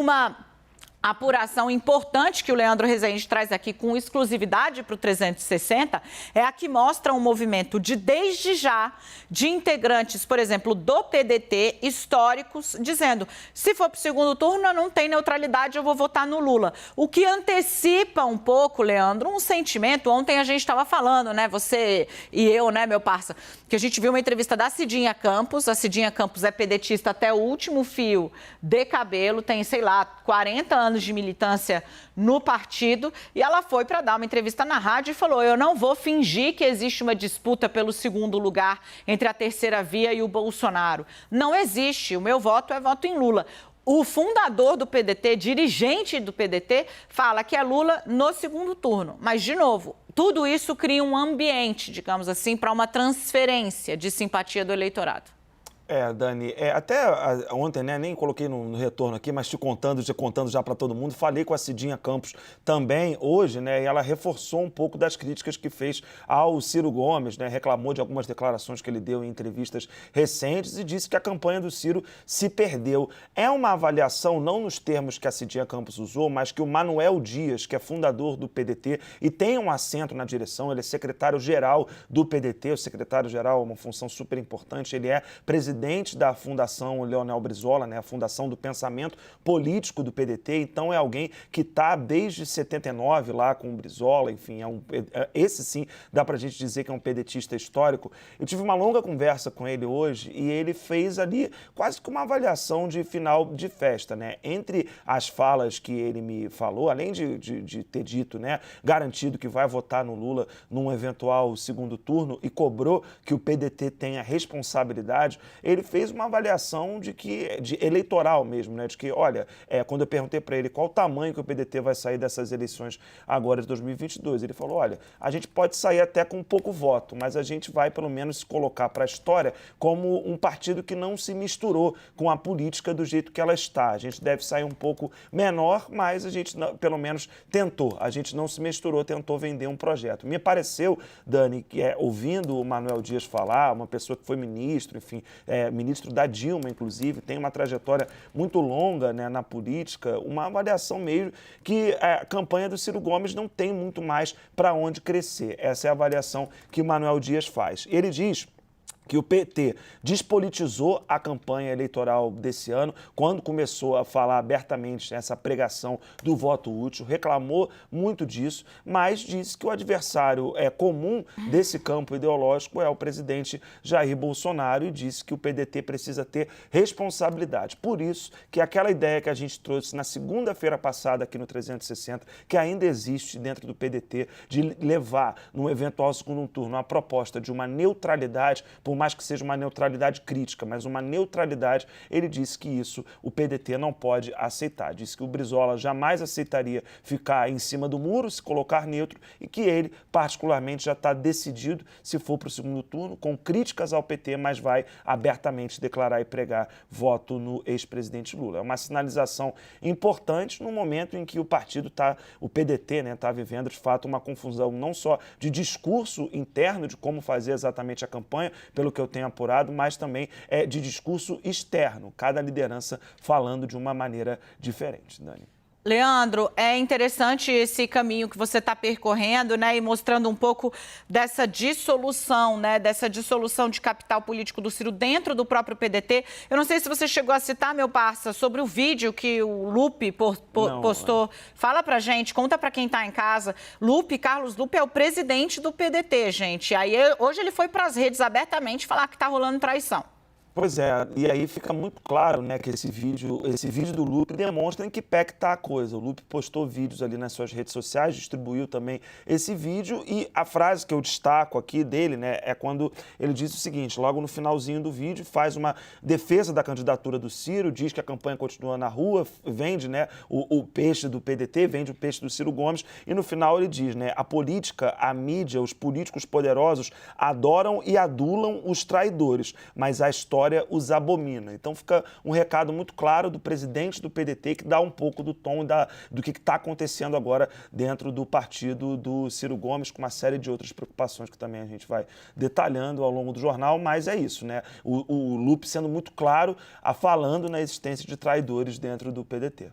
Uma apuração importante que o Leandro Rezende traz aqui com exclusividade para o 360 é a que mostra um movimento desde já, de integrantes, por exemplo, do PDT, históricos, dizendo: se for para o segundo turno, não tem neutralidade, eu vou votar no Lula. O que antecipa um pouco, Leandro, um sentimento. Ontem a gente estava falando, né, você e eu, né, meu parça, que a gente viu uma entrevista da Cidinha Campos. A Cidinha Campos é pedetista até o último fio de cabelo, tem, sei lá, 40 anos de militância no partido, e ela foi para dar uma entrevista na rádio e falou: eu não vou fingir que existe uma disputa pelo segundo lugar entre a terceira via e o Bolsonaro. Não existe, o meu voto é voto em Lula. O fundador do PDT, dirigente do PDT, fala que é Lula no segundo turno. Mas, de novo, tudo isso cria um ambiente, digamos assim, para uma transferência de simpatia do eleitorado. Dani, até ontem, né, nem coloquei no retorno aqui, mas te contando já para todo mundo, falei com a Cidinha Campos também hoje, né, e ela reforçou um pouco das críticas que fez ao Ciro Gomes, né, reclamou de algumas declarações que ele deu em entrevistas recentes e disse que a campanha do Ciro se perdeu. É uma avaliação, não nos termos que a Cidinha Campos usou, mas que o Manuel Dias, que é fundador do PDT e tem um assento na direção, ele é secretário-geral do PDT, o secretário-geral é uma função super importante, ele é presidente da Fundação Leonel Brizola, né, a Fundação do Pensamento Político do PDT, então é alguém que está desde 79 lá com o Brizola, enfim, esse sim dá para a gente dizer que é um pedetista histórico. Eu tive uma longa conversa com ele hoje e ele fez ali quase que uma avaliação de final de festa, né, entre as falas que ele me falou, além de ter dito, né, garantido que vai votar no Lula num eventual segundo turno e cobrou que o PDT tenha responsabilidade. Ele fez uma avaliação de eleitoral mesmo, né? De que, olha, quando eu perguntei para ele qual o tamanho que o PDT vai sair dessas eleições agora de 2022, ele falou: olha, a gente pode sair até com pouco voto, mas a gente vai pelo menos se colocar para a história como um partido que não se misturou com a política do jeito que ela está. A gente deve sair um pouco menor, mas a gente pelo menos tentou. A gente não se misturou, tentou vender um projeto. Me pareceu, Dani, que ouvindo o Manuel Dias falar, uma pessoa que foi ministro, enfim, ministro da Dilma, inclusive, tem uma trajetória muito longa, né, na política, uma avaliação mesmo que a campanha do Ciro Gomes não tem muito mais para onde crescer. Essa é a avaliação que o Manuel Dias faz. Ele diz que o PT despolitizou a campanha eleitoral desse ano, quando começou a falar abertamente essa pregação do voto útil, reclamou muito disso, mas disse que o adversário comum desse campo ideológico é o presidente Jair Bolsonaro e disse que o PDT precisa ter responsabilidade. Por isso que aquela ideia que a gente trouxe na segunda-feira passada aqui no 360, que ainda existe dentro do PDT, de levar no eventual segundo turno a proposta de uma neutralidade, por mais que seja uma neutralidade crítica, mas uma neutralidade, ele disse que isso o PDT não pode aceitar. Disse que o Brizola jamais aceitaria ficar em cima do muro, se colocar neutro, e que ele, particularmente, já está decidido, se for para o segundo turno, com críticas ao PT, mas vai abertamente declarar e pregar voto no ex-presidente Lula. É uma sinalização importante no momento em que o PDT, né, está vivendo, de fato, uma confusão não só de discurso interno, de como fazer exatamente a campanha, pelo que eu tenho apurado, mas também de discurso externo, cada liderança falando de uma maneira diferente, Dani. Leandro, é interessante esse caminho que você está percorrendo, né, e mostrando um pouco dessa dissolução, né, dessa dissolução de capital político do Ciro dentro do próprio PDT. Eu não sei se você chegou a citar, meu parça, sobre o vídeo que o Lupe postou. Fala pra gente, conta pra quem tá em casa. Carlos Lupe é o presidente do PDT, gente. Aí hoje ele foi pras redes abertamente falar que tá rolando traição. Pois é, e aí fica muito claro, né, que esse vídeo do Lupe demonstra em que pé que tá a coisa. O Lupe postou vídeos ali nas suas redes sociais, distribuiu também esse vídeo, e a frase que eu destaco aqui dele, né, é quando ele diz o seguinte, logo no finalzinho do vídeo, faz uma defesa da candidatura do Ciro, diz que a campanha continua na rua, vende, né, o peixe do PDT, vende o peixe do Ciro Gomes, e no final ele diz, né, a política, a mídia, os políticos poderosos adoram e adulam os traidores, mas a história os abomina. Então fica um recado muito claro do presidente do PDT que dá um pouco do tom do que está acontecendo agora dentro do partido do Ciro Gomes, com uma série de outras preocupações que também a gente vai detalhando ao longo do jornal, mas é isso, né? O Lupe sendo muito claro, falando na existência de traidores dentro do PDT.